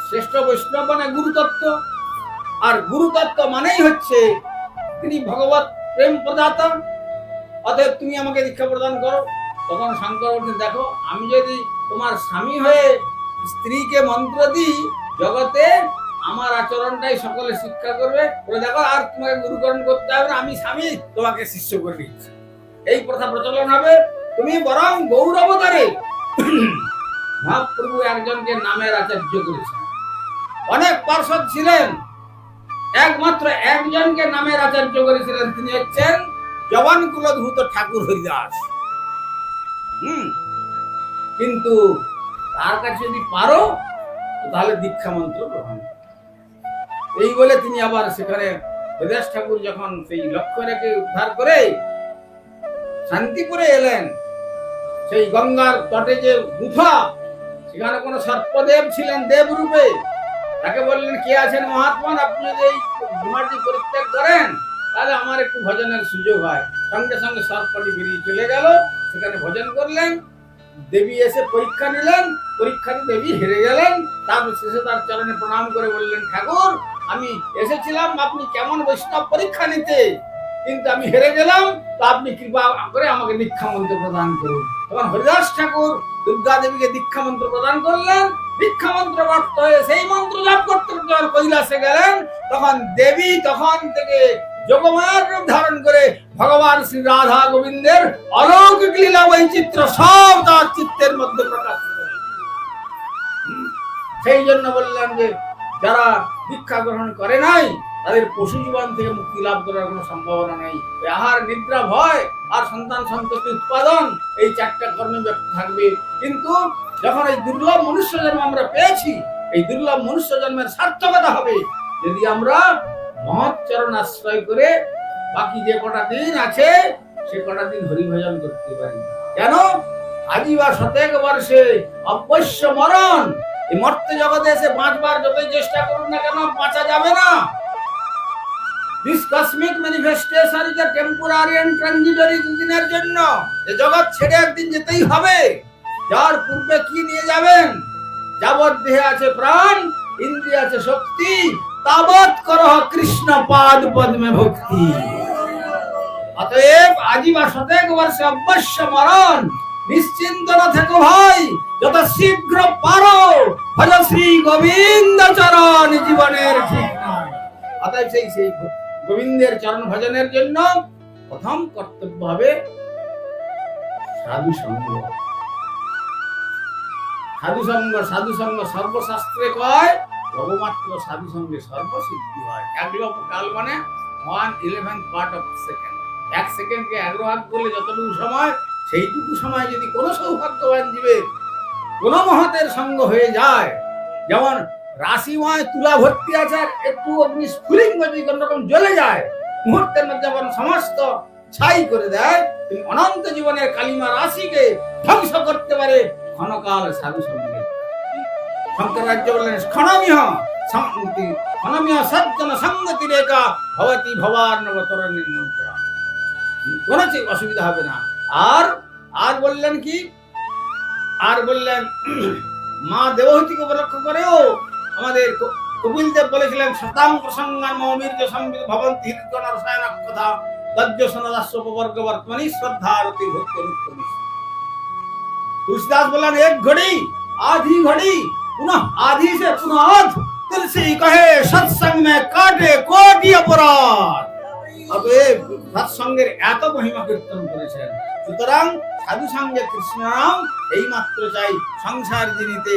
Speaker 1: শ্রেষ্ঠ বৈষ্ণব মানে গুরুতত্ত্ব, আর গুরুতত্ত্ব মানেই হচ্ছে তিনি ভগবত প্রেম প্রদাতা, অতএব তুমি আমাকে দীক্ষা প্রদান করো। তখন শঙ্কর বলছেন, দেখো আমি যদি তোমার স্বামী হয়ে স্ত্রীকে মন্ত্র দিই, জগতে আমার আচরণটাই সকলে শিক্ষা করবে, বলে দেখো আর তোমাকে গুরুকরণ করতে হবে না, আমি স্বামী তোমাকে শিষ্য করে দিচ্ছি, এই প্রথা প্রচলন হবে। তুমি বরং গৌরবতারে মহাপ্রভু একজনকে নামের আচার্য করেছেন, অনেক পার্ষদ ছিলেন, একমাত্র একজনকে নামের আচার্য করেছিলেন, তিনি হচ্ছেন জবান কুলধূত ঠাকুর হরিদাস। কিন্তু তার কাছে যদি পারো তাহলে দীক্ষা মন্ত্র গ্রহণ, এই বলে তিনি আবার সেখানে হরিদাস ঠাকুর যখন সেই লক্ষ্য রেখে উদ্ধার করে শান্তিপুরে এলেন, সেই গঙ্গার তটে যে গুফা, সেখানে কোন সর্পদেব ছিলেন দেব রূপে, তাকে বললেন, কে আছেন মহাত্মান, আপনি যদি এই গুহাটি পরিত্যাগ করেন তাহলে আমার একটু ভজনের সুযোগ হয়। সঙ্গে সঙ্গে সর্পটি বেরিয়ে চলে গেল, সেখানে ভজন করলেন, দেবী এসে পরীক্ষা নিলেন, পরীক্ষাতে দেবী হেরে গেলেন। তারপর শেষে তার চরণে প্রণাম করে বললেন, ঠাকুর আমি এসেছিলাম আপনি কেমন বৈষ্ণব পরীক্ষা নিতে, কিন্তু আমি হেরে গেলাম, তো আপনি কৃপা করে আমাকে দীক্ষা মন্ত্র প্রদান করুন। তখন হরিদাস ঠাকুর দুর্গা দেবীকে দীক্ষা মন্ত্র প্রদান করলেন, দীক্ষা মন্ত্র প্রাপ্ত হয়ে সেই মন্ত্র লাভ করতে যখন কৈলাসে গেলেন, তখন দেবী তখন থেকে যোগমায়ার রূপ ধারণ করে ভগবান শ্রী রাধা গোবিন্দের অলৌকিক লীলা বৈচিত্র্য সব তার চিত্তের মধ্যে প্রকাশ করে। সেই জন্য বললাম যে যারা দীক্ষা গ্রহণ করে নাই তাদের পশু জীবন থেকে মুক্তি লাভ করার কোনো সম্ভাবনা নেই। আহার, নিদ্রা, ভয় আর সন্তান সন্ততি উৎপাদন, এই চারটা কর্মে ব্যস্ত থাকবে। কিন্তু যখন এই দুর্লভ মনুষ্য জন্ম আমরা পেয়েছি, এই দুর্লভ মনুষ্য জন্মের সার্থকতা হবে যদি আমরা মহৎ চরণ আশ্রয় করে বাকি যে কটা দিন আছে সে কটা দিন হরিভজন করতে পারি। কেন? আজই বা শতেক বর্ষে অবশ্য মরণ, এই মর্ত্য জগতে এসে বাঁচবার যতই চেষ্টা করুন না কেন বাঁচা যাবে না। This cosmic manifestation is a temporary and transitory, দুদিনের জন্য। এই জগৎ ছেড়ে একদিন যেতেই হবে। যার পূর্বে কি নিয়ে যাবেন? যাবৎ দেহে আছে প্রাণ, ইন্দ্রিয় আছে শক্তি, তাবৎ করহ কৃষ্ণ পাদ পদ্মে ভক্তি। অতএব আজই বা শতেক বর্ষে অবশ্য মরণ, নিশ্চিন্ত না থেকো ভাই, যত শীঘ্র পারো ভজ শ্রী গোবিন্দ চরণ, জীবনের ঠিক নয়। অতএব সেই গোবিন্দের চরণ ভজনের জন্য প্রথম কর্তব্য হবে সাধু সঙ্গ। সাধু সঙ্গ, সাধু সঙ্গ সর্বশাস্ত্রে কয়, লবমাত্র সাধু সঙ্গে সর্বসিদ্ধি হয়। এক লক্ষ কাল মানে 1/11 পার্ট অফ সেকেন্ড। এক সেকেন্ডকে 11 ভাগ করলে যতটুকু সময়, সেইটুকু সময় যদি কোনো সৌভাগ্যবান জীবের কোন মহতের সঙ্গ হয়ে যায়, যেমন রাশিময় তুলা ভর্তি আছে, একটু অগ্নি স্ফুলিঙ্গ যদি কোন রকম জ্বলে যায়, মুহূর্তের মধ্যে যেমন সমস্ত ছাই করে দেয়, তিনি অনন্ত জীবনের কালিমা রাশিকে ধ্বংস করতে পারে ক্ষণকাল সাধু সঙ্গে। শঙ্করাচার্য বললেন, ক্ষণমিহ সজ্জন সঙ্গতি রেখা ভবতি ভবার্ণবতরণের নৌকা, কোনো অসুবিধা হবে না। আর বললেন কি? আর বললেন মা দেবহূতিকে উপলক্ষ করেও আমাদের কপিল দেব বলেছিলেন, শতাং প্রসঙ্গান মহবীর্য সম্বিত ভবন্তি হৃদগণ রসায়ন কথা তজ্জ সনদাস্য উপবর্গ বর্তমানি শ্রদ্ধারতি ভক্তি রূপমি। तुलसीदास बोला, एक घड़ी आधी घड़ी पुनः आधी से पुनः आध, तुलसी कहे सत्संग में काटे कोटि अपराध। অতএব সৎসঙ্গের এত মহিমা কীর্তন করেছেন। সুতরাং সাধু সঙ্গে কৃষ্ণ নাম এই মাত্র চাই, সংসার জিনিতে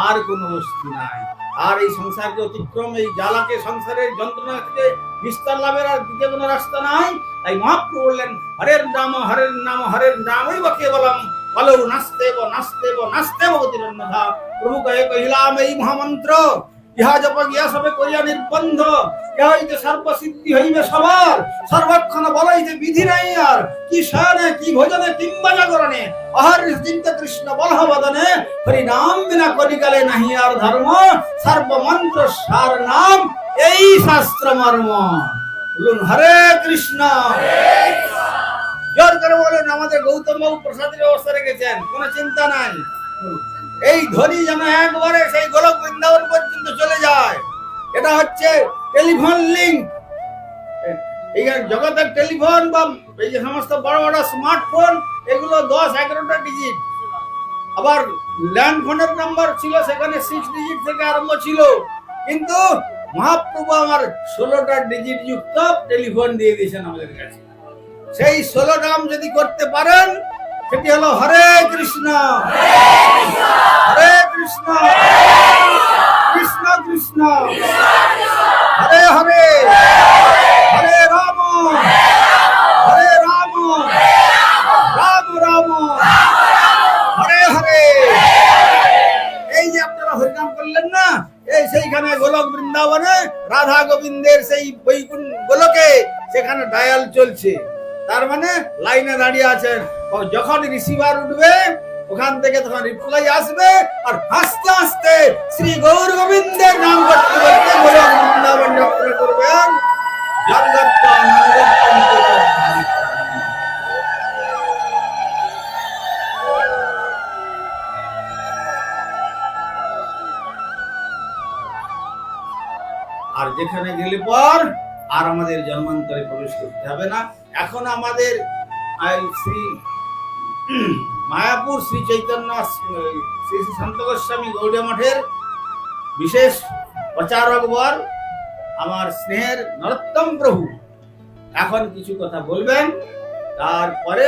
Speaker 1: আর কোনো বস্তু নাই। আর এই সংসারকে অতিক্রম, এই জ্বালাকে, সংসারের যন্ত্রণা থেকে বিস্তার লাভের আর দ্বিতীয় কোনো রাস্তা নাই। তাই মহাপ্রভু বললেন, হরের নাম হরের নাম হরের নামই বা কেবলম বলো নাস্তেব নাস্তেব নাস্তেব গতিরন্যথা। প্রভু কহিলাম এই মহামন্ত্র, ইহা জপ গিয়া সবে করিয়া নির্বন্ধ, ইহা হইতে সর্বসিদ্ধি হইবে সবার, সর্বক্ষণ বলাইতে বিধি নাই আর, কি শয়নে কি ভোজনে কিংবা জাগরণে, অহর্নিশ চিন্তা কৃষ্ণ বলহ বদনে, হরি নাম বিনা কলিকালে নাহি আর ধর্ম, সর্বমন্ত্র সার নাম এই শাস্ত্র মর্ম। বলুন হরে কৃষ্ণ। জোর করে বলুন আমাদের গৌতম বাবু প্রসাদের ব্যবস্থা রেখেছেন, কোনো চিন্তা নাই। এই ধ্বনি যেন একবারে সেই গোলক বৃন্দাবন পর্যন্ত চলে যায়। এটা হচ্ছে টেলিফোন লিঙ্ক। এই জগতের টেলিফোন বা এই যে সমস্ত বড় বড় স্মার্টফোন, এগুলো 10-11টা ডিজিট। আবার ল্যান্ড ফোনের নাম্বার ছিল, সেখানে 6 ডিজিট থেকে আরম্ভ ছিল। কিন্তু মহাপ্রভু আমার 16টা ডিজিট যুক্ত টেলিফোন দিয়ে দিয়েছেন আমাদের কাছে। সেই 16 নাম যদি করতে পারেন, সেটি হলো হরে কৃষ্ণ হরে কৃষ্ণ কৃষ্ণ কৃষ্ণ হরে হরে হরে রাম রাম রাম হরে হরে। এই যে আপনারা হরিনাম করলেন না, এই সেইখানে গোলক বৃন্দাবনে রাধা গোবিন্দের সেই বৈকুণ্ঠ গোলকে সেখানে ডায়াল চলছে। তার মানে লাইনে দাঁড়িয়ে আছেন। যখন রিসিভার উঠবে ওখান থেকে তখন রিপ্লাই আসবে, আর হাসতে হাসতে শ্রী গৌর গোবিন্দের নাম করতে করতে গোলক বৃন্দাবন যাত্রা করবেন। আর যেখানে গেলে পর আর আমাদের জন্মান্তরে প্রবেশ করতে হবে না। এখন আমাদের শ্রী মায়াপুর শ্রী চৈতন্য শ্রী সন্ত গোস্বামী গৌড়িয়া মঠের বিশেষ প্রচারক বর আমার স্নেহের নরোত্তম প্রভু এখন কিছু কথা বলবেন। তারপরে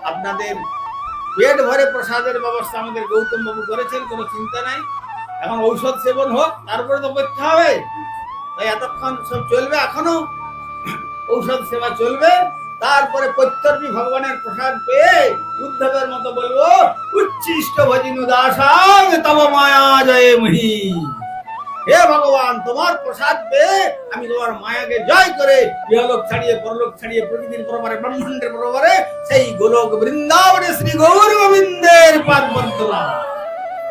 Speaker 1: আপনাদের পেট ভরে প্রসাদের ব্যবস্থা আমাদের গৌতম বাবু করেছেন, কোনো চিন্তা নাই। এখন ঔষধ সেবন হোক, তারপরে তো করতে হবে। তাই এতক্ষণ সব চলবে, এখনো ঔষধ সেবা চলবে। তারপরে প্রত্যর্পী ভগবানের প্রসাদ পেয়ে উদ্ধবের মতো বলবো, উচ্ছিষ্ট ভজিনু দাসাং তব মায়া জয় মহি। হে ভগবান, তোমার প্রসাদ পেয়ে আমি তোমার মায়াকে জয় করে ইহলোক ছাড়িয়ে পরলোক ছাড়িয়ে প্রকৃতির পরবারে ব্রহ্মাণ্ডের পরবারে সেই গোলক বৃন্দাবনে শ্রী গৌর গোবিন্দের পাদ বন্দনা।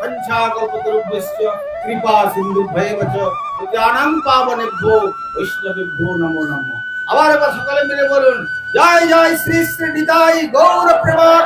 Speaker 1: পঞ্চাকল্পতরুভ্যশ্চ কৃপা সিন্ধুভ্যেব চ পতিতানাং পাবনেভ্যো বৈষ্ণবেভ্যো নমো নমঃ। আবার এবার সকলে মিলে বলুন, জয় জয় শ্রী শ্রী নিতাই গৌর প্রেমানন্দ।